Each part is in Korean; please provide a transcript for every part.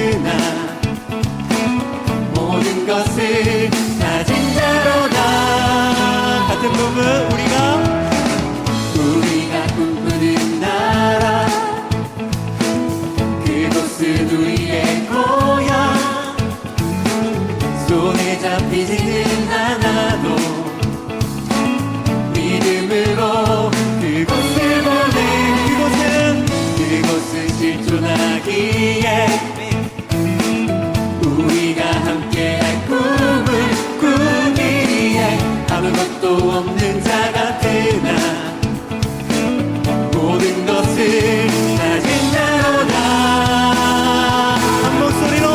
같으나 모든 것을 가진 자로다. 같은 부분 우리가 꿈꾸는 나라, 그곳은 우리의 고향. 손에 잡히지는 않아도 믿음으로 그곳을 보내. 그곳은 실존하기에 우리가 함께할 꿈을 꾸기에 아무것도 없는 자 같으나 모든 것을 가진 자로다. 한 목소리로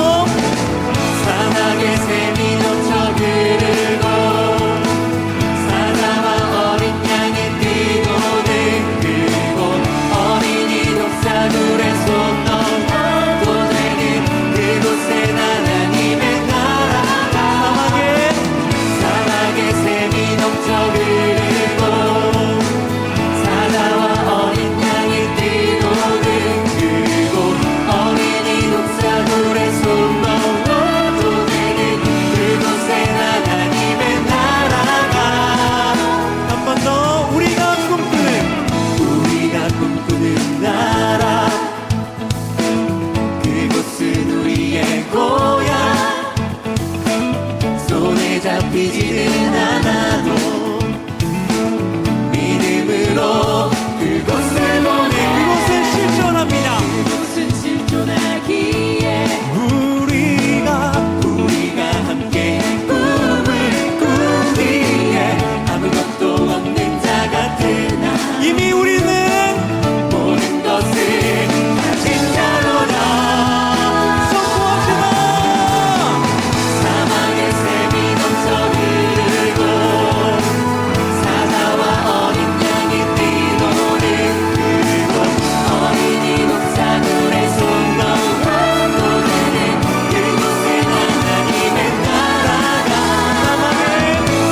사막의 샘이 넘쳐 흐르고 사자와 어린 양이 뛰노는 그곳, 어린이 독사들의 손 넘어도 되는 그곳엔 하나님의 나라가. 사막의 샘이 넘쳐 흐르고 사자와 어린 양이 뛰노는 그곳, 어린이 독사들의 손 넘어도 되는 그곳엔 하나님의 나라가. 한 번 더 우리가 꿈꾸는 나라, 그곳은 우리의 고향. 손에 잡히지는 않아도 믿음으로 그곳을 보내. 그곳은 실존합니다. 그곳은 실존하기에 우리가 함께 꿈을 꾸기에 아무것도 없는 자 같으나 이미 우리는 모든 것을 가진 자로다. 선포합시다. 사막의 샘이 넘쳐 흐르고 사자와 어린 양이 뛰노는 그곳, 어린이 독사들의 손 넘어도 되는 그곳엔 하나님의 나라가.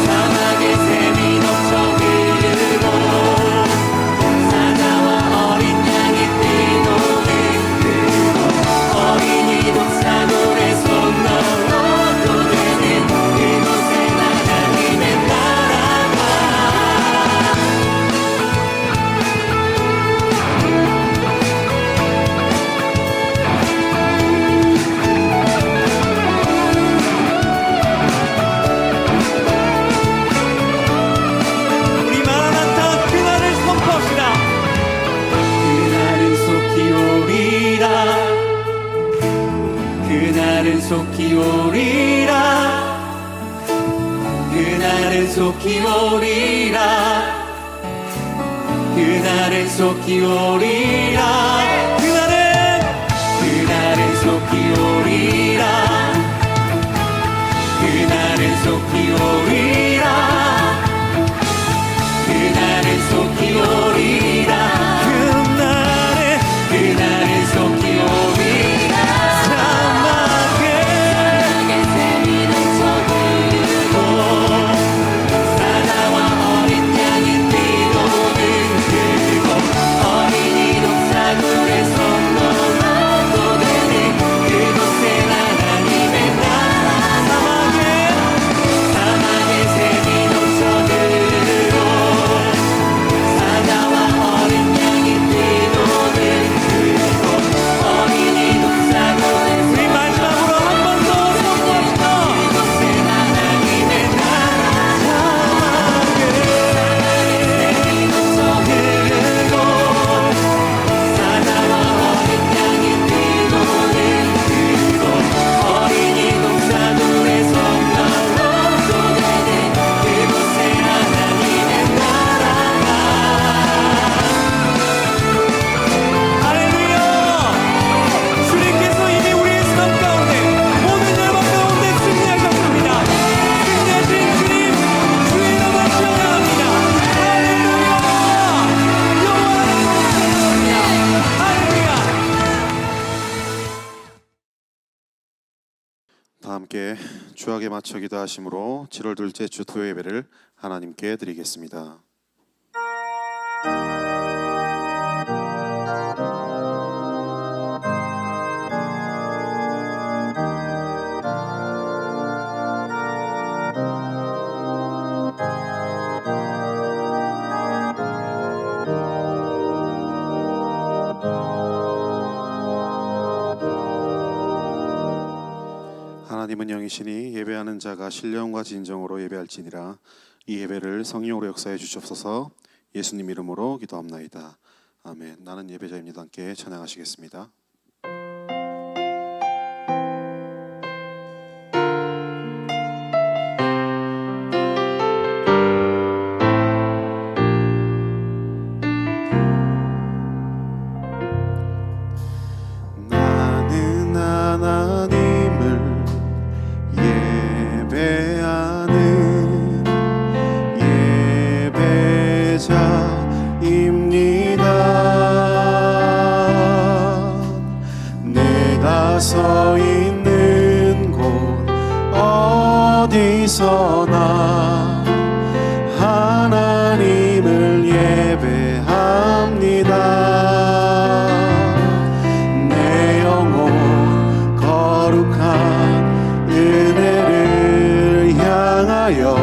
사막의 샘이 넘쳐 흐르고 사자와 어린 양이 뛰노는 그곳, 어린이 독사들의 손 넘어도 되는 그곳엔 하나님의 나라가. 우리 마라나타 그날을 선포합시다. 그날은 속히 오리라. 그날은 속히 오리라. 그날은 속히 오리라. 그날은 속히 오리라. 그날은 속히 오리라. 그날은 속히 오리라. 그날은 속히 오리라. 그날은 속히 오리라. 사막의 샘이 넘쳐 흐르고 사자와 어린 양이 뛰노는 그곳, 어린이 독사들의 손 넘어도 되는 그곳엔 하나님의 나라. 사막의 샘이 넘쳐 흐르고 사자와 어린 양이 뛰노는 그곳, 어린이 독사들의 손. 우리 마지막으로 한 번 더 선포합시다. 그곳엔 하나님의 나라. 사막의 샘이 넘쳐 흐르고 사자와 어린 양이 뛰노는 그곳, 어린이 독사들의 손 넘어도 되는 그곳엔 하나님의 나라가. 할렐루야. 주님께서 이미 우리의 삶 가운데 모든 열방 가운데 승리하셨습니다. 승리하신 주님, 주의 이름을 찬양합니다. 할렐루야. 영원한 할렐루야. 다 함께 주약에 맞춰 기도하심으로 7월 둘째 주 토요 예배를 하나님께 드리겠습니다. 하나님은 영이시니 예배하는 자가 신령과 진정으로 예배할지니라. 이 예배를 성령으로 역사해 주시옵소서. 예수님 이름으로 기도합나이다. 아멘. 나는 예배자입니다. 함께 찬양하시겠습니다. 나는 하나님을 예배하는 예배자입니다. 내가 서 있는 곳 어디서나 하나님을 예배합니다. 내 영혼 거룩한 은혜를 향하여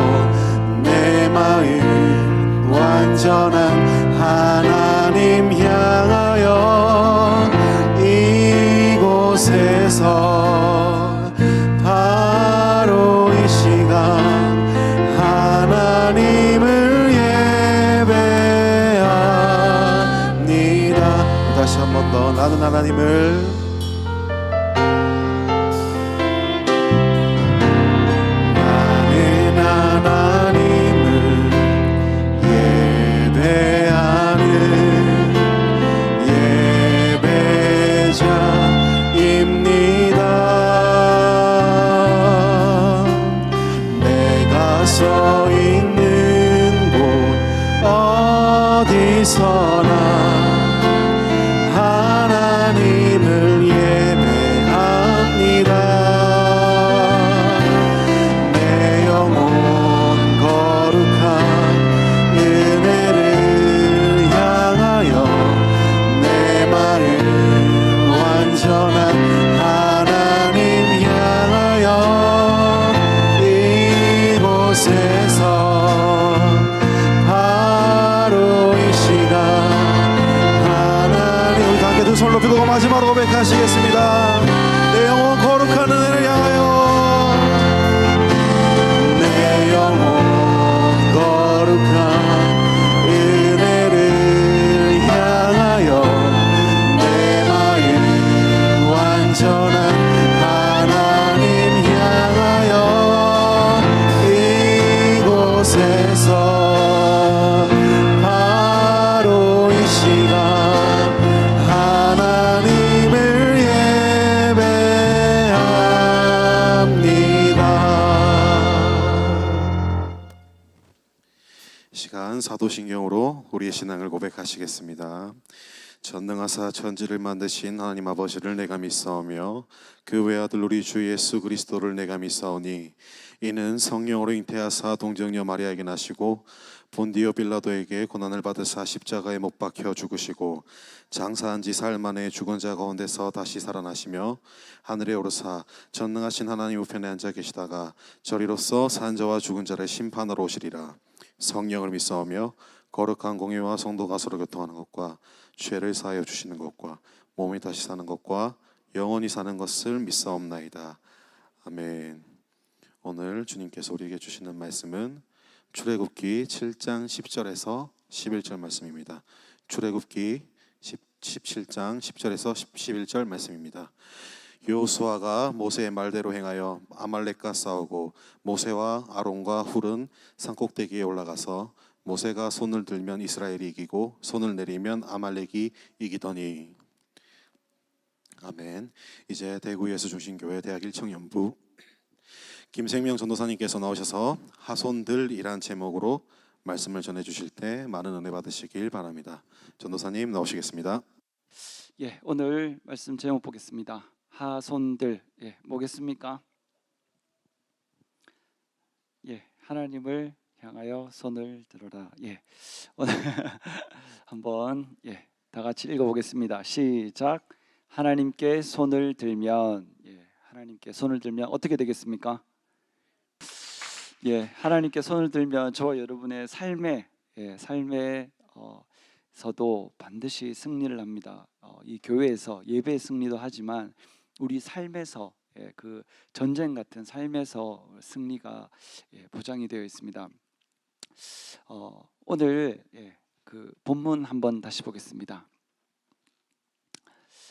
내 마음 완전한 하나님 향하여 이곳에서 바로 이 시간 하나님을 예배합니다. 다시 한 번 더 나는 하나님을 서 있는 곳 어디서나 하나님을 예배합니다. 내 영혼 거룩한 은혜를 향하여 내 마음 완전한 하나님 향하여 이곳에서 바로 이 시간 하나님 우리 함께 두 손을 높이고 마지막으로 고백하시겠습니다. 내 영혼 거룩한 은혜를 향하여 내 영혼 거룩한 은혜를 향하여 내 마음 완전한 하나님 향하여 이곳에서 바로 이 시간 하나님을 예배합니다. 이 시간 사도신경으로 우리의 신앙을 고백하시겠습니다. 전능하사 천지를 만드신 하나님 아버지를 내가 믿사오며 그 외아들 우리 주 예수 그리스도를 내가 믿사오니 이는 성령으로 잉태하사 동정녀 마리아에게 나시고 본디오 빌라도에게 고난을 받으사 십자가에 못 박혀 죽으시고 장사한 지 사흘 만에 죽은 자 가운데서 다시 살아나시며 하늘에 오르사 전능하신 하나님 우편에 앉아 계시다가 저리로서 산 자와 죽은 자를 심판하러 오시리라. 성령을 믿사오며 거룩한 공예와 성도가 서로 교통하는 것과 죄를 사하여 주시는 것과 몸이 다시 사는 것과 영원히 사는 것을 믿사옵나이다. 아멘. 오늘 주님께서 우리에게 주시는 말씀은 출애굽기 7장 10절에서 11절 말씀입니다. 출애굽기 17장 10절에서 11절 말씀입니다. 여호수아가 모세의 말대로 행하여 아말렉과 싸우고 모세와 아론과 훌은 산꼭대기에 올라가서 모세가 손을 들면 이스라엘이 이기고 손을 내리면 아말렉이 이기더니. 아멘. 이제 대구 예수중심교회 대학 1청 연부 김생명 전도사님께서 나오셔서 하손들이란 제목으로 말씀을 전해주실 때 많은 은혜 받으시길 바랍니다. 전도사님 나오시겠습니다. 예, 오늘 말씀 제목 보겠습니다. 하손들. 예, 뭐겠습니까? 예, 하나님을 향하여 손을 들어라. 예, 오늘 한번 다 같이 읽어보겠습니다. 시작. 하나님께 손을 들면, 하나님께 손을 들면 어떻게 되겠습니까? 하나님께 손을 들면 저와 여러분의 삶에서도 반드시 승리를 합니다. 이 교회에서 예배의 승리도 하지만 우리 삶에서 그 전쟁 같은 삶에서 승리가 보장이 되어 있습니다. 오늘 그 본문 한번 다시 보겠습니다.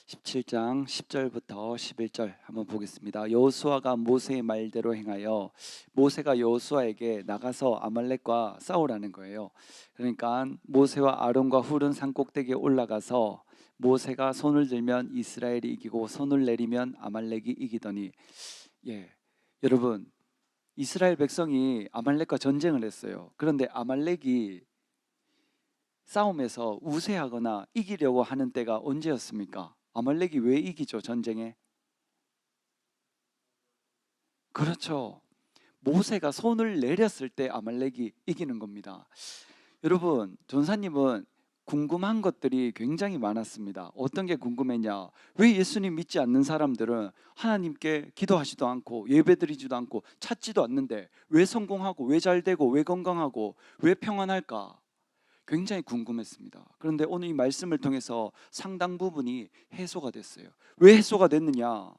17장 10절부터 11절 한번 보겠습니다. 여호수아가 모세의 말대로 행하여, 모세가 여호수아에게 나가서 아말렉과 싸우라는 거예요. 그러니까 모세와 아론과 훌은 산 꼭대기에 올라가서 모세가 손을 들면 이스라엘이 이기고 손을 내리면 아말렉이 이기더니, 여러분, 이스라엘 백성이 아말렉과 전쟁을 했어요. 그런데 아말렉이 싸움에서 우세하거나 이기려고 하는 때가 언제였습니까? 아말렉이 왜 이기죠, 전쟁에? 그렇죠. 모세가 손을 내렸을 때 아말렉이 이기는 겁니다. 여러분, 전사님은 궁금한 것들이 굉장히 많았습니다. 어떤 게 궁금했냐? 왜 예수님 믿지 않는 사람들은 하나님께 기도하지도 않고 예배드리지도 않고 찾지도 않는데 왜 성공하고 왜 잘되고 왜 건강하고 왜 평안할까? 굉장히 궁금했습니다. 그런데 오늘 이 말씀을 통해서 상당 부분이 해소가 됐어요. 왜 해소가 됐느냐?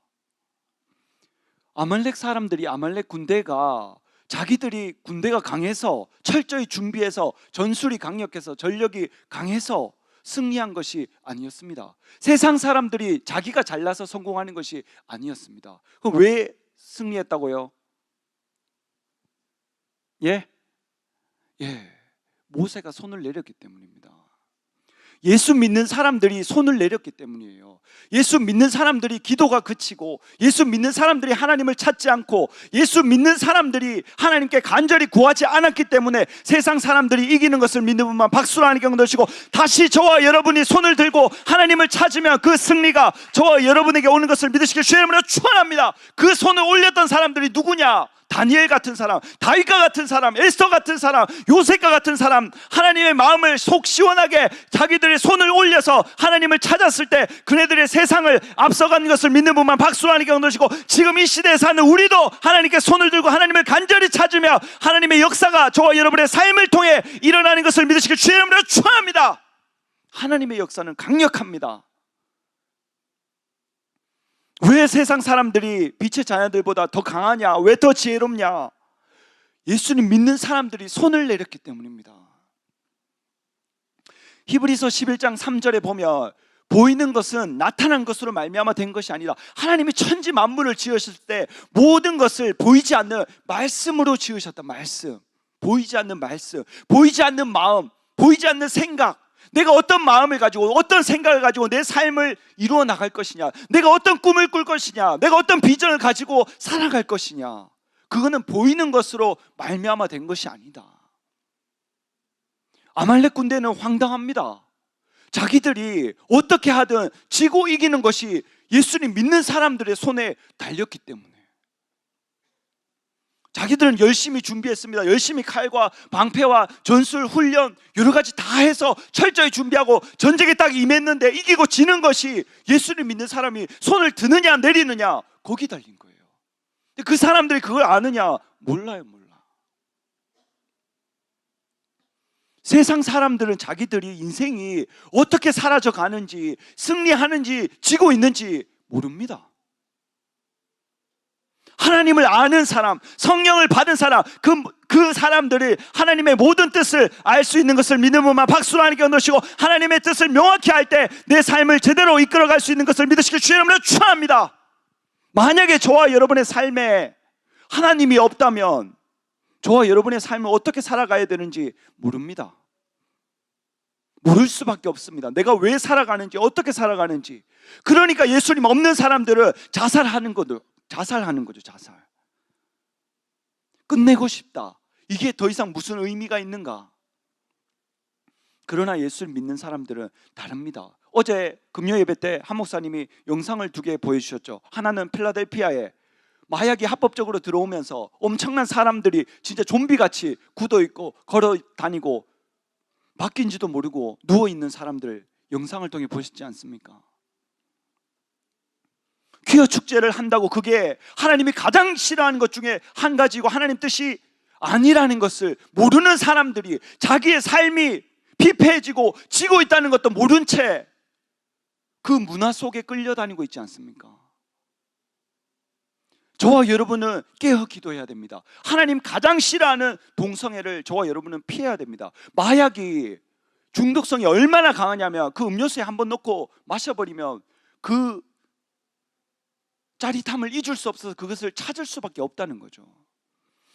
아말렉 사람들이, 아말렉 군대가 자기들이 군대가 강해서 철저히 준비해서 전술이 강력해서 전력이 강해서 승리한 것이 아니었습니다. 세상 사람들이 자기가 잘나서 성공하는 것이 아니었습니다. 그럼 왜 승리했다고요? 모세가 손을 내렸기 때문입니다. 예수 믿는 사람들이 손을 내렸기 때문이에요. 예수 믿는 사람들이 기도가 그치고, 예수 믿는 사람들이 하나님을 찾지 않고, 예수 믿는 사람들이 하나님께 간절히 구하지 않았기 때문에 세상 사람들이 이기는 것을 믿는 분만 박수로 하나님께 영광드리시고, 다시 저와 여러분이 손을 들고 하나님을 찾으면 그 승리가 저와 여러분에게 오는 것을 믿으시길 주의 이름으로 축원합니다. 그 손을 올렸던 사람들이 누구냐? 다니엘 같은 사람, 다윗과 같은 사람, 에스더 같은 사람, 요셉과 같은 사람, 하나님의 마음을 속 시원하게 자기들의 손을 올려서 하나님을 찾았을 때 그네들의 세상을 앞서가는 것을 믿는 분만 박수로 하나님께 영광드리시고, 지금 이 시대에 사는 우리도 하나님께 손을 들고 하나님을 간절히 찾으며 하나님의 역사가 저와 여러분의 삶을 통해 일어나는 것을 믿으시길 주의 이름으로 축원합니다. 하나님의 역사는 강력합니다. 왜 세상 사람들이 빛의 자녀들보다 더 강하냐? 왜 더 지혜롭냐? 예수님 믿는 사람들이 손을 내렸기 때문입니다. 히브리서 11장 3절에 보면 보이는 것은 나타난 것으로 말미암아 된 것이 아니라 하나님이 천지 만물을 지으실 때 모든 것을 보이지 않는 말씀으로 지으셨다. 말씀, 보이지 않는 말씀, 보이지 않는 마음, 보이지 않는 생각, 내가 어떤 마음을 가지고 어떤 생각을 가지고 내 삶을 이루어 나갈 것이냐, 내가 어떤 꿈을 꿀 것이냐, 내가 어떤 비전을 가지고 살아갈 것이냐, 그거는 보이는 것으로 말미암아 된 것이 아니다. 아말렉 군대는 황당합니다. 자기들이 어떻게 하든 지고 이기는 것이 예수님 믿는 사람들의 손에 달렸기 때문에. 자기들은 열심히 준비했습니다. 열심히 칼과 방패와 전술, 훈련 여러 가지 다 해서 철저히 준비하고 전쟁에 딱 임했는데 이기고 지는 것이 예수를 믿는 사람이 손을 드느냐 내리느냐 거기 달린 거예요. 근데 그 사람들이 그걸 아느냐? 몰라요. 세상 사람들은 자기들이 인생이 어떻게 사라져 가는지, 승리하는지, 지고 있는지 모릅니다. 하나님을 아는 사람, 성령을 받은 사람, 그 사람들이 하나님의 모든 뜻을 알 수 있는 것을 믿는 분만 박수로 하나님께 얻으시고, 하나님의 뜻을 명확히 알 때 내 삶을 제대로 이끌어갈 수 있는 것을 믿으시길 주의 이름으로 축원합니다. 만약에 저와 여러분의 삶에 하나님이 없다면 저와 여러분의 삶을 어떻게 살아가야 되는지 모릅니다. 모를 수밖에 없습니다. 내가 왜 살아가는지, 어떻게 살아가는지. 그러니까 예수님 없는 사람들은 자살하는 거죠. 자살. 끝내고 싶다. 이게 더 이상 무슨 의미가 있는가? 그러나 예수를 믿는 사람들은 다릅니다. 어제 금요 예배 때 한 목사님이 영상을 2개 보여주셨죠. 하나는 필라델피아에 마약이 합법적으로 들어오면서 엄청난 사람들이 진짜 좀비같이 굳어있고 걸어 다니고 바뀐지도 모르고 누워있는 사람들 영상을 통해 보셨지 않습니까? 퀴어 축제를 한다고 그게 하나님이 가장 싫어하는 것 중에 한 가지고 하나님 뜻이 아니라는 것을 모르는 사람들이 자기의 삶이 피폐해지고 지고 있다는 것도 모른 채 그 문화 속에 끌려다니고 있지 않습니까? 저와 여러분은 깨어 기도해야 됩니다. 하나님 가장 싫어하는 동성애를 저와 여러분은 피해야 됩니다. 마약이 중독성이 얼마나 강하냐면 그 음료수에 한번 넣고 마셔버리면 그 짜릿함을 잊을 수 없어서 그것을 찾을 수밖에 없다는 거죠.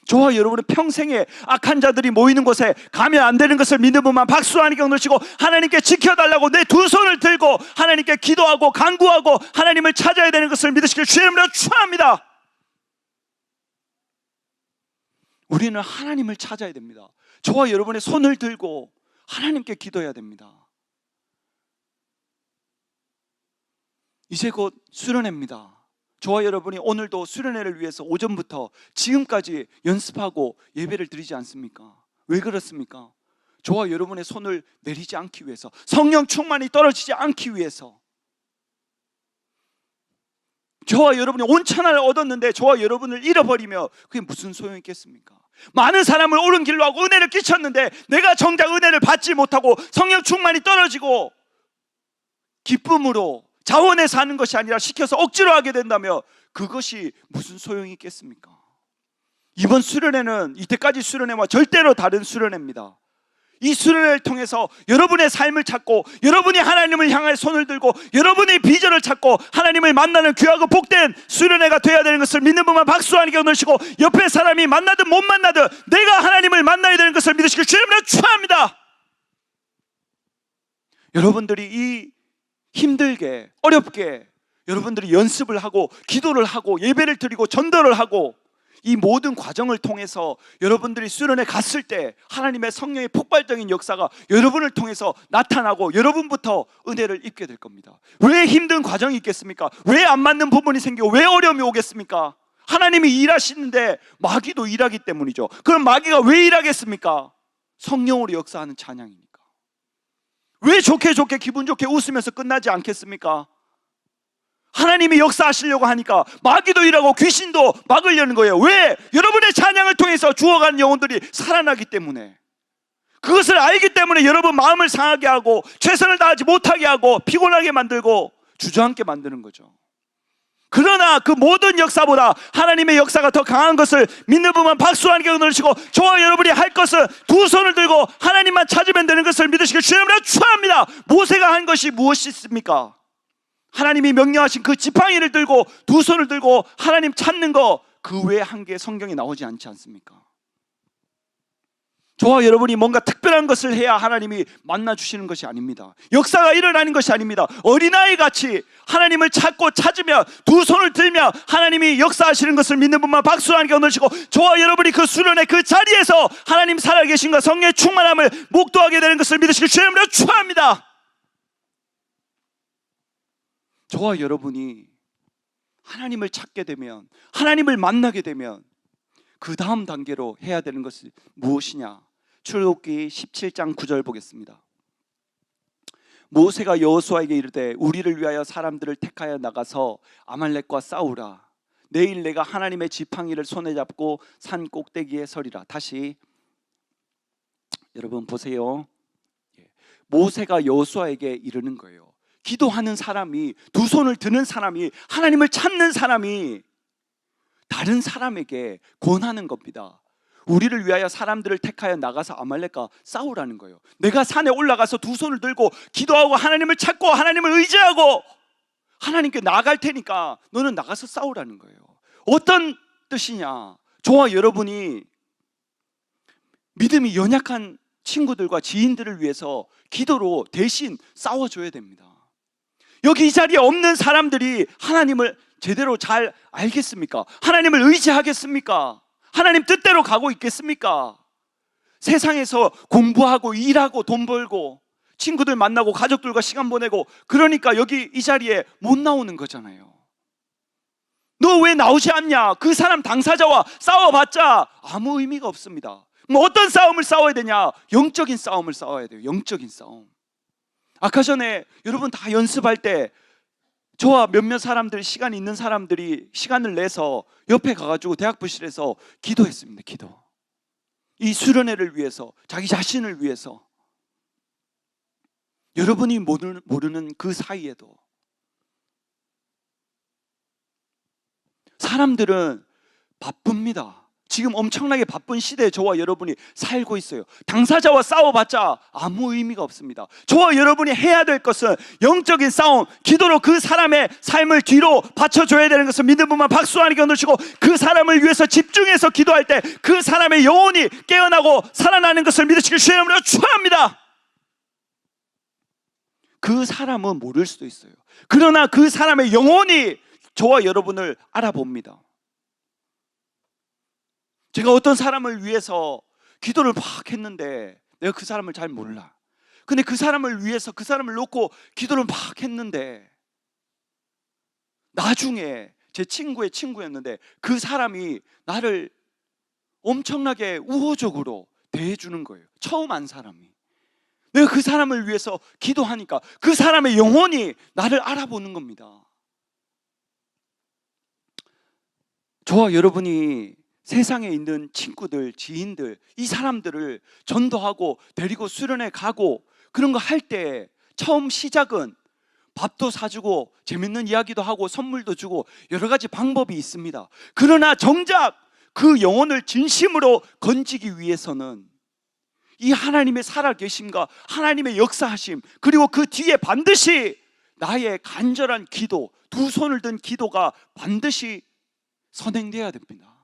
저와 여러분은 평생에 악한 자들이 모이는 곳에 가면 안 되는 것을 믿는 분만 박수 한 경 넣으시고 하나님께 지켜달라고 내 두 손을 들고 하나님께 기도하고 간구하고 하나님을 찾아야 되는 것을 믿으시길 주의 이름으로 축원합니다. 우리는 하나님을 찾아야 됩니다. 저와 여러분의 손을 들고 하나님께 기도해야 됩니다. 이제 곧 수련회입니다. 저와 여러분이 오늘도 수련회를 위해서 오전부터 지금까지 연습하고 예배를 드리지 않습니까? 왜 그렇습니까? 저와 여러분의 손을 내리지 않기 위해서, 성령 충만이 떨어지지 않기 위해서. 저와 여러분이 온천을 얻었는데 저와 여러분을 잃어버리며 그게 무슨 소용이 있겠습니까? 많은 사람을 옳은 길로 하고 은혜를 끼쳤는데 내가 정작 은혜를 받지 못하고 성령 충만이 떨어지고 기쁨으로 자원해서 하는 것이 아니라 시켜서 억지로 하게 된다며 그것이 무슨 소용이 있겠습니까? 이번 수련회는 이때까지 수련회와 절대로 다른 수련회입니다. 이 수련회를 통해서 여러분의 삶을 찾고 여러분이 하나님을 향해 손을 들고 여러분의 비전을 찾고 하나님을 만나는 귀하고 복된 수련회가 되어야 되는 것을 믿는 분만 박수 한 경 넣으시고 옆에 사람이 만나든 못 만나든 내가 하나님을 만나야 되는 것을 믿으시길 주님으로 축원합니다. 여러분들이 이 힘들게 어렵게 여러분들이 연습을 하고 기도를 하고 예배를 드리고 전도를 하고 이 모든 과정을 통해서 여러분들이 수련회 갔을 때 하나님의 성령의 폭발적인 역사가 여러분을 통해서 나타나고 여러분부터 은혜를 입게 될 겁니다. 왜 힘든 과정이 있겠습니까? 왜 안 맞는 부분이 생기고 왜 어려움이 오겠습니까? 하나님이 일하시는데 마귀도 일하기 때문이죠. 그럼 마귀가 왜 일하겠습니까? 성령으로 역사하는 찬양이니까. 왜 좋게 기분 좋게 웃으면서 끝나지 않겠습니까? 하나님이 역사하시려고 하니까 마귀도 일하고 귀신도 막으려는 거예요. 왜? 여러분의 찬양을 통해서 죽어가는 영혼들이 살아나기 때문에. 그것을 알기 때문에 여러분 마음을 상하게 하고 최선을 다하지 못하게 하고 피곤하게 만들고 주저앉게 만드는 거죠. 그러나 그 모든 역사보다 하나님의 역사가 더 강한 것을 믿는 분만 박수 한 경 넣으시고 저와 여러분이 할 것은 두 손을 들고 하나님만 찾으면 되는 것을 믿으시길 주님으로 축원합니다. 모세가 한 것이 무엇이 있습니까? 하나님이 명령하신 그 지팡이를 들고 두 손을 들고 하나님 찾는 거, 그 외에 한 개 성경에 나오지 않지 않습니까? 저와 여러분이 뭔가 특별한 것을 해야 하나님이 만나주시는 것이 아닙니다. 역사가 일어나는 것이 아닙니다. 어린아이 같이 하나님을 찾고 찾으며 두 손을 들며 하나님이 역사하시는 것을 믿는 분만 박수 한 경 넣으시고 저와 여러분이 그 수련의 그 자리에서 하나님 살아계신과 성령의 충만함을 목도하게 되는 것을 믿으시길 주님으로 축원합니다. 저와 여러분이 하나님을 찾게 되면, 하나님을 만나게 되면 그 다음 단계로 해야 되는 것이 무엇이냐? 출애굽기 17장 9절 보겠습니다. 모세가 여호수아에게 이르되 우리를 위하여 사람들을 택하여 나가서 아말렉과 싸우라. 내일 내가 하나님의 지팡이를 손에 잡고 산 꼭대기에 서리라. 다시 여러분 보세요. 모세가 여호수아에게 이르는 거예요. 기도하는 사람이, 두 손을 드는 사람이, 하나님을 찾는 사람이 다른 사람에게 권하는 겁니다. 우리를 위하여 사람들을 택하여 나가서 아말렉과 싸우라는 거예요. 내가 산에 올라가서 두 손을 들고 기도하고 하나님을 찾고 하나님을 의지하고 하나님께 나아갈 테니까 너는 나가서 싸우라는 거예요. 어떤 뜻이냐? 저와 여러분이 믿음이 연약한 친구들과 지인들을 위해서 기도로 대신 싸워줘야 됩니다. 여기 이 자리에 없는 사람들이 하나님을 제대로 잘 알겠습니까? 하나님을 의지하겠습니까? 하나님 뜻대로 가고 있겠습니까? 세상에서 공부하고 일하고 돈 벌고 친구들 만나고 가족들과 시간 보내고 그러니까 여기 이 자리에 못 나오는 거잖아요. 너 왜 나오지 않냐? 그 사람 당사자와 싸워봤자 아무 의미가 없습니다. 뭐 어떤 싸움을 싸워야 되냐? 영적인 싸움을 싸워야 돼요. 영적인 싸움. 아까 전에 여러분 다 연습할 때 저와 몇몇 사람들, 시간 있는 사람들이 시간을 내서 옆에 가가지고 대학부실에서 기도했습니다. 기도. 이 수련회를 위해서, 자기 자신을 위해서. 여러분이 모르는 그 사이에도 사람들은 바쁩니다. 지금 엄청나게 바쁜 시대에 저와 여러분이 살고 있어요. 당사자와 싸워봤자 아무 의미가 없습니다. 저와 여러분이 해야 될 것은 영적인 싸움, 기도로 그 사람의 삶을 뒤로 받쳐줘야 되는 것을 믿는 분만 박수 하니까 넣으시고, 그 사람을 위해서 집중해서 기도할 때 그 사람의 영혼이 깨어나고 살아나는 것을 믿으시길 주의 이름으로 축원합니다. 그 사람은 모를 수도 있어요. 그러나 그 사람의 영혼이 저와 여러분을 알아봅니다. 제가 어떤 사람을 위해서 기도를 막 했는데 내가 그 사람을 잘 몰라. 근데 그 사람을 위해서 그 사람을 놓고 기도를 막 했는데 나중에 제 친구의 친구였는데 그 사람이 나를 엄청나게 우호적으로 대해주는 거예요. 처음 안 사람이. 내가 그 사람을 위해서 기도하니까 그 사람의 영혼이 나를 알아보는 겁니다. 저와 여러분이 세상에 있는 친구들, 지인들, 이 사람들을 전도하고 데리고 수련회 가고 그런 거 할 때 처음 시작은 밥도 사주고 재밌는 이야기도 하고 선물도 주고 여러 가지 방법이 있습니다. 그러나 정작 그 영혼을 진심으로 건지기 위해서는 이 하나님의 살아계심과 하나님의 역사하심, 그리고 그 뒤에 반드시 나의 간절한 기도, 두 손을 든 기도가 반드시 선행돼야 됩니다.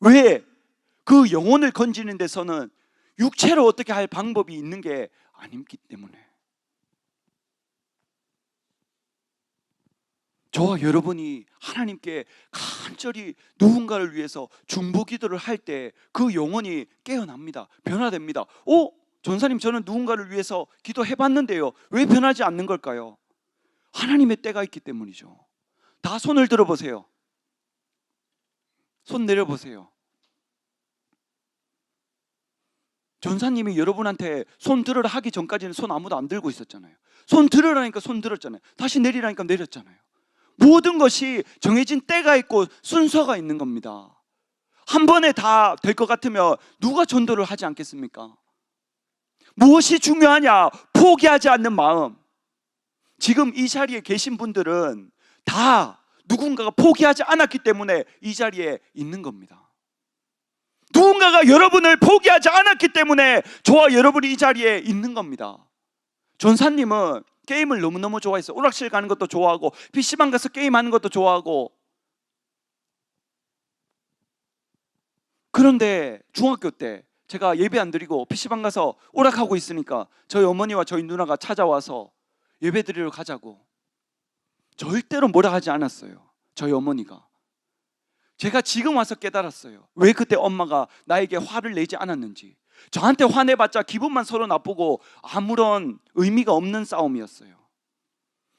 왜? 그 영혼을 건지는 데서는 육체로 어떻게 할 방법이 있는 게 아니기 때문에. 저와 여러분이 하나님께 간절히 누군가를 위해서 중보기도를 할 때 그 영혼이 깨어납니다. 변화됩니다. 전사님, 저는 누군가를 위해서 기도해봤는데요, 왜 변하지 않는 걸까요? 하나님의 때가 있기 때문이죠. 다 손을 들어보세요. 손 내려보세요. 전사님이 여러분한테 손 들으라 하기 전까지는 손 아무도 안 들고 있었잖아요. 손 들으라니까 손 들었잖아요. 다시 내리라니까 내렸잖아요. 모든 것이 정해진 때가 있고 순서가 있는 겁니다. 한 번에 다 될 것 같으면 누가 전도를 하지 않겠습니까? 무엇이 중요하냐? 포기하지 않는 마음. 지금 이 자리에 계신 분들은 다 누군가가 포기하지 않았기 때문에 이 자리에 있는 겁니다. 누군가가 여러분을 포기하지 않았기 때문에 저와 여러분이 이 자리에 있는 겁니다. 전사님은 게임을 너무너무 좋아했어요. 오락실 가는 것도 좋아하고 PC방 가서 게임하는 것도 좋아하고. 그런데 중학교 때 제가 예배 안 드리고 PC방 가서 오락하고 있으니까 저희 어머니와 저희 누나가 찾아와서 예배 드리러 가자고. 절대로 뭐라 하지 않았어요. 저희 어머니가. 제가 지금 와서 깨달았어요. 왜 그때 엄마가 나에게 화를 내지 않았는지. 저한테 화내봤자 기분만 서로 나쁘고 아무런 의미가 없는 싸움이었어요.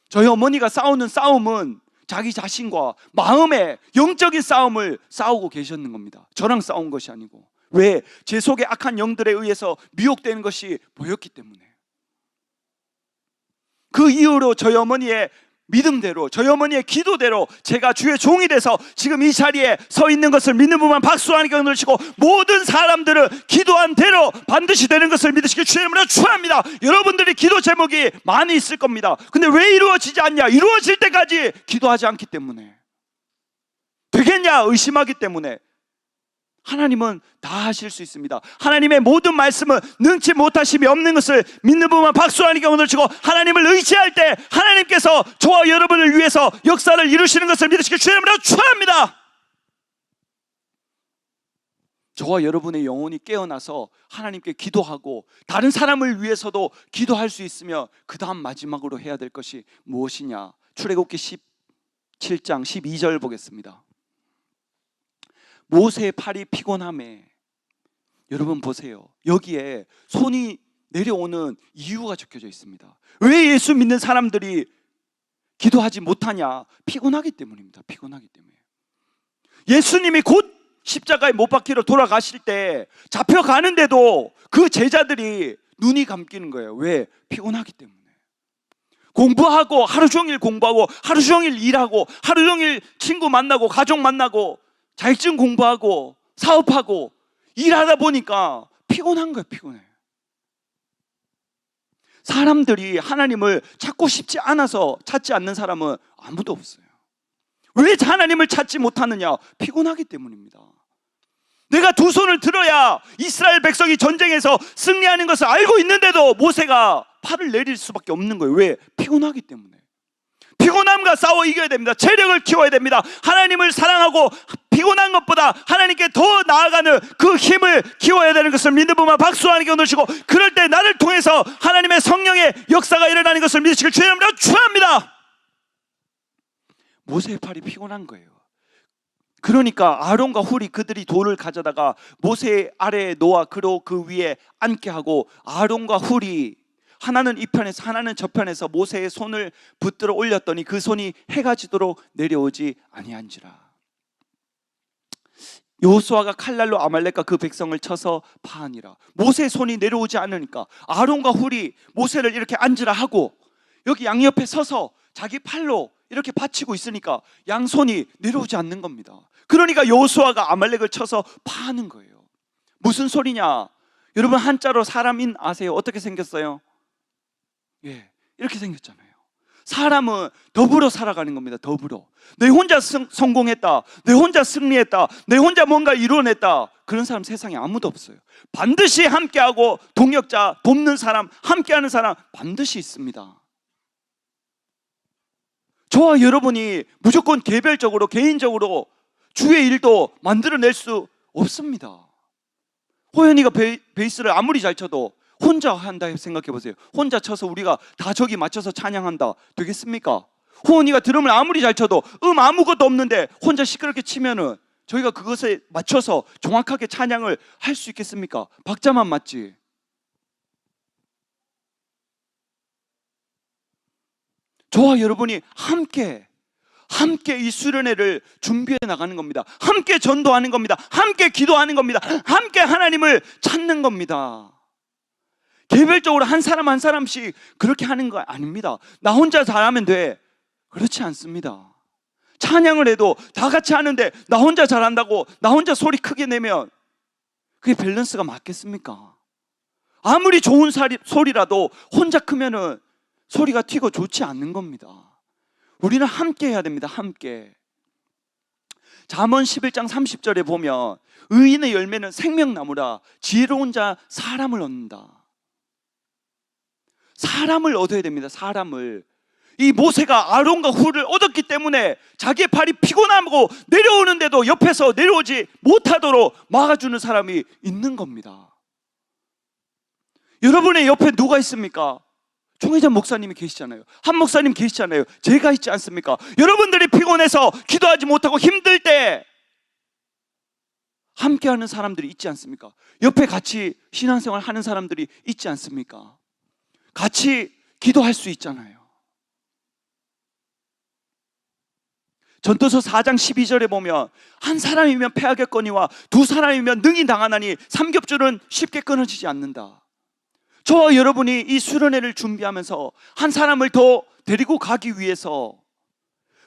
저희 어머니가 싸우는 싸움은 자기 자신과 마음의 영적인 싸움을 싸우고 계셨는 겁니다. 저랑 싸운 것이 아니고. 왜? 제 속에 악한 영들에 의해서 미혹되는 것이 보였기 때문에. 그 이후로 저희 어머니의 믿음대로, 저희 어머니의 기도대로 제가 주의 종이 돼서 지금 이 자리에 서 있는 것을 믿는 분만 박수 하니까 누르시고, 모든 사람들은 기도한 대로 반드시 되는 것을 믿으시길 주의 이름으로 축원합니다. 여러분들이 기도 제목이 많이 있을 겁니다. 근데 왜 이루어지지 않냐? 이루어질 때까지 기도하지 않기 때문에. 되겠냐? 의심하기 때문에. 하나님은 다 하실 수 있습니다. 하나님의 모든 말씀은 능치 못하심이 없는 것을 믿는 분만 박수 하니까 오늘 치고, 하나님을 의지할 때 하나님께서 저와 여러분을 위해서 역사를 이루시는 것을 믿으시길 주의 이름으로 축원합니다. 저와 여러분의 영혼이 깨어나서 하나님께 기도하고 다른 사람을 위해서도 기도할 수 있으며, 그 다음 마지막으로 해야 될 것이 무엇이냐? 출애굽기 17장 12절 보겠습니다. 모세의 팔이 피곤함에, 여러분 보세요. 여기에 손이 내려오는 이유가 적혀져 있습니다. 왜 예수 믿는 사람들이 기도하지 못하냐? 피곤하기 때문입니다. 피곤하기 때문에. 예수님이 곧 십자가에 못 박히러 돌아가실 때 잡혀가는데도 그 제자들이 눈이 감기는 거예요. 왜? 피곤하기 때문에. 공부하고 하루 종일 공부하고 하루 종일 일하고 하루 종일 친구 만나고 가족 만나고 자격증 공부하고 사업하고 일하다 보니까 피곤한 거예요. 피곤해. 사람들이 하나님을 찾고 싶지 않아서 찾지 않는 사람은 아무도 없어요. 왜 하나님을 찾지 못하느냐? 피곤하기 때문입니다. 내가 두 손을 들어야 이스라엘 백성이 전쟁에서 승리하는 것을 알고 있는데도 모세가 팔을 내릴 수밖에 없는 거예요. 왜? 피곤하기 때문에. 피곤함과 싸워 이겨야 됩니다. 체력을 키워야 됩니다. 하나님을 사랑하고 피곤한 것보다 하나님께 더 나아가는 그 힘을 키워야 되는 것을 믿는 분만 박수 하나님께 얻으시고, 그럴 때 나를 통해서 하나님의 성령의 역사가 일어나는 것을 믿으시길 주의 이름으로 축원합니다. 모세의 팔이 피곤한 거예요. 그러니까 아론과 훌이 그들이 돌을 가져다가 모세 아래에 놓아 그로 그 위에 앉게 하고, 아론과 훌이 하나는 이 편에서 하나는 저 편에서 모세의 손을 붙들어 올렸더니 그 손이 해가 지도록 내려오지 아니한지라. 여호수아가 칼날로 아말렉과 그 백성을 쳐서 파하니라. 모세의 손이 내려오지 않으니까 아론과 훌이 모세를 이렇게 앉으라 하고 여기 양옆에 서서 자기 팔로 이렇게 받치고 있으니까 양손이 내려오지 않는 겁니다. 그러니까 여호수아가 아말렉을 쳐서 파하는 거예요. 무슨 소리냐? 여러분, 한자로 사람인 아세요? 어떻게 생겼어요? 예, 이렇게 생겼잖아요. 사람은 더불어 살아가는 겁니다. 더불어. 내 혼자 성공했다, 내 혼자 승리했다, 내 혼자 뭔가 이뤄냈다, 그런 사람 세상에 아무도 없어요. 반드시 함께하고 동역자, 돕는 사람, 함께하는 사람 반드시 있습니다. 저와 여러분이 무조건 개별적으로 개인적으로 주의 일도 만들어낼 수 없습니다. 호연이가 베이스를 아무리 잘 쳐도 혼자 한다 생각해 보세요. 혼자 쳐서 우리가 다 저기 맞춰서 찬양한다 되겠습니까? 호연이가 드럼을 아무리 잘 쳐도 아무것도 없는데 혼자 시끄럽게 치면은 저희가 그것에 맞춰서 정확하게 찬양을 할 수 있겠습니까? 박자만 맞지. 저와 여러분이 함께 이 수련회를 준비해 나가는 겁니다. 함께 전도하는 겁니다. 함께 기도하는 겁니다. 함께 하나님을 찾는 겁니다. 개별적으로 한 사람 한 사람씩 그렇게 하는 거 아닙니다. 나 혼자 잘하면 돼, 그렇지 않습니다. 찬양을 해도 다 같이 하는데 나 혼자 잘한다고 나 혼자 소리 크게 내면 그게 밸런스가 맞겠습니까? 아무리 좋은 소리라도 혼자 크면은 소리가 튀고 좋지 않는 겁니다. 우리는 함께 해야 됩니다. 함께. 잠언 11장 30절에 보면 의인의 열매는 생명나무라 지혜로운 자 사람을 얻는다. 사람을 얻어야 됩니다. 사람을. 이 모세가 아론과 훌을 얻었기 때문에 자기의 팔이 피곤하고 내려오는데도 옆에서 내려오지 못하도록 막아주는 사람이 있는 겁니다. 여러분의 옆에 누가 있습니까? 총회장 목사님이 계시잖아요. 한 목사님 계시잖아요. 제가 있지 않습니까? 여러분들이 피곤해서 기도하지 못하고 힘들 때 함께하는 사람들이 있지 않습니까? 옆에 같이 신앙생활 하는 사람들이 있지 않습니까? 같이 기도할 수 있잖아요. 전도서 4장 12절에 보면 한 사람이면 패하겠거니와 두 사람이면 능히 당하나니 삼겹줄은 쉽게 끊어지지 않는다. 저와 여러분이 이 수련회를 준비하면서 한 사람을 더 데리고 가기 위해서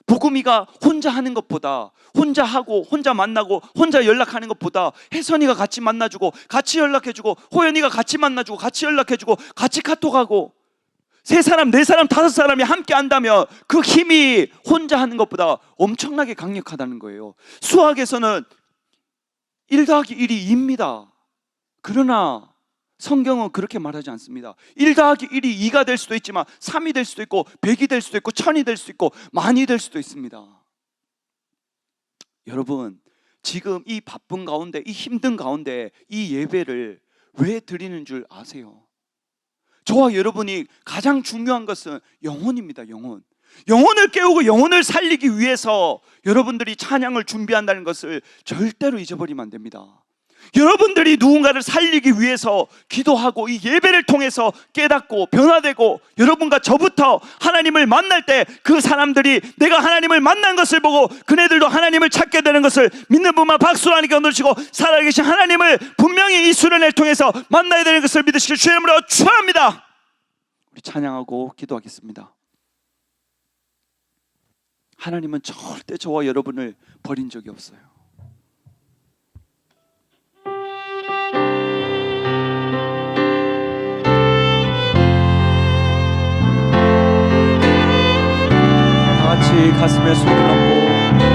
복음이가 혼자 하는 것보다, 혼자 하고 혼자 만나고 혼자 연락하는 것보다 혜선이가 같이 만나주고 같이 연락해주고 호연이가 같이 만나주고 같이 연락해주고 같이 카톡하고 세 사람, 네 사람, 다섯 사람이 함께 한다면 그 힘이 혼자 하는 것보다 엄청나게 강력하다는 거예요. 수학에서는 1 더하기 1이 2입니다. 그러나 성경은 그렇게 말하지 않습니다. 1 더하기 1이 2가 될 수도 있지만 3이 될 수도 있고 100이 될 수도 있고 1000이 될 수도 있고 만이 될 수도 있습니다. 여러분, 지금 이 바쁜 가운데, 이 힘든 가운데 이 예배를 왜 드리는 줄 아세요? 저와 여러분이 가장 중요한 것은 영혼입니다. 영혼을 깨우고 영혼을 살리기 위해서 여러분들이 찬양을 준비한다는 것을 절대로 잊어버리면 안 됩니다. 여러분들이 누군가를 살리기 위해서 기도하고 이 예배를 통해서 깨닫고 변화되고 여러분과 저부터 하나님을 만날 때 그 사람들이 내가 하나님을 만난 것을 보고 그네들도 하나님을 찾게 되는 것을 믿는 분만 박수로 하나님께 얻으시고 살아계신 하나님을 분명히 이 수련회를 통해서 만나야 되는 것을 믿으시길 주의 이름으로 축원합니다. 우리 찬양하고 기도하겠습니다. 하나님은 절대 저와 여러분을 버린 적이 없어요. 다 같이 가슴에 손을 얹고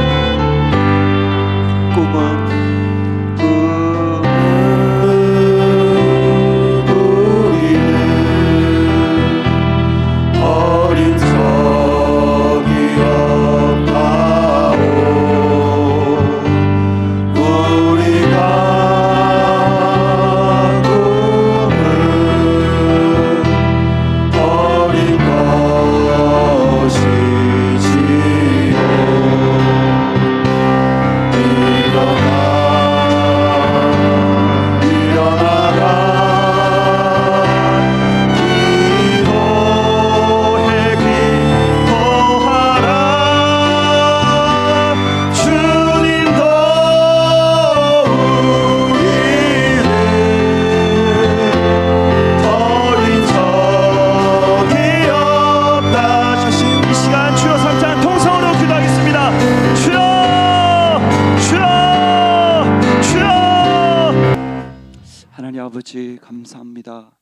아버지 감사합니다.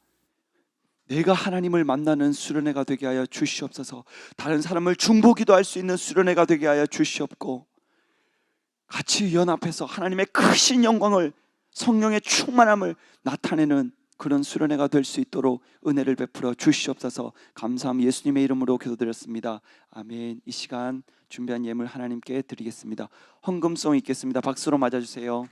내가 하나님을 만나는 수련회가 되게 하여 주시옵소서. 다른 사람을 중보기도 할 수 있는 수련회가 되게 하여 주시옵고, 같이 연합해서 하나님의 크신 영광을, 성령의 충만함을 나타내는 그런 수련회가 될 수 있도록 은혜를 베풀어 주시옵소서. 감사함 예수님의 이름으로 기도드렸습니다. 아멘. 이 시간 준비한 예물 하나님께 드리겠습니다. 헌금송 있겠습니다. 박수로 맞아주세요.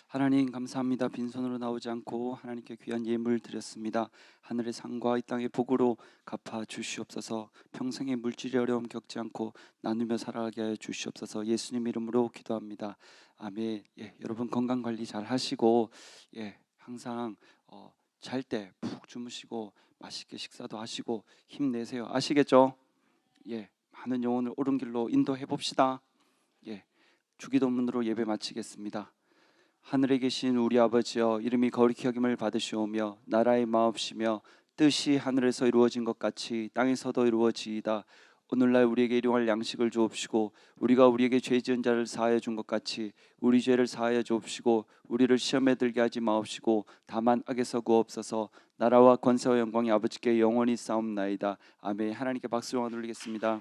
하나님 감사합니다. 빈손으로 나오지 않고 하나님께 귀한 예물 드렸습니다. 하늘의 상과 이 땅의 복으로 갚아 주시옵소서. 평생의 물질의 어려움 겪지 않고 나누며 살아가게 하여 주시옵소서. 예수님 이름으로 기도합니다. 아멘. 여러분 건강 관리 잘 하시고 항상 잘 때 푹 주무시고 맛있게 식사도 하시고 힘내세요. 아시겠죠? 많은 영혼을 옳은 길로 인도해 봅시다. 주기도문으로 예배 마치겠습니다. 하늘에 계신 우리 아버지여, 이름이 거룩히 여김을 받으시오며 나라의 마옵시며 뜻이 하늘에서 이루어진 것 같이 땅에서도 이루어지이다. 오늘날 우리에게 일용할 양식을 주옵시고 우리가 우리에게 죄 지은 자를 사하여 준 것 같이 우리 죄를 사하여 주옵시고 우리를 시험에 들게 하지 마옵시고 다만 악에서 구하옵소서. 나라와 권세와 영광이 아버지께 영원히 싸움나이다. 아멘. 하나님께 박수 영광 돌리겠습니다.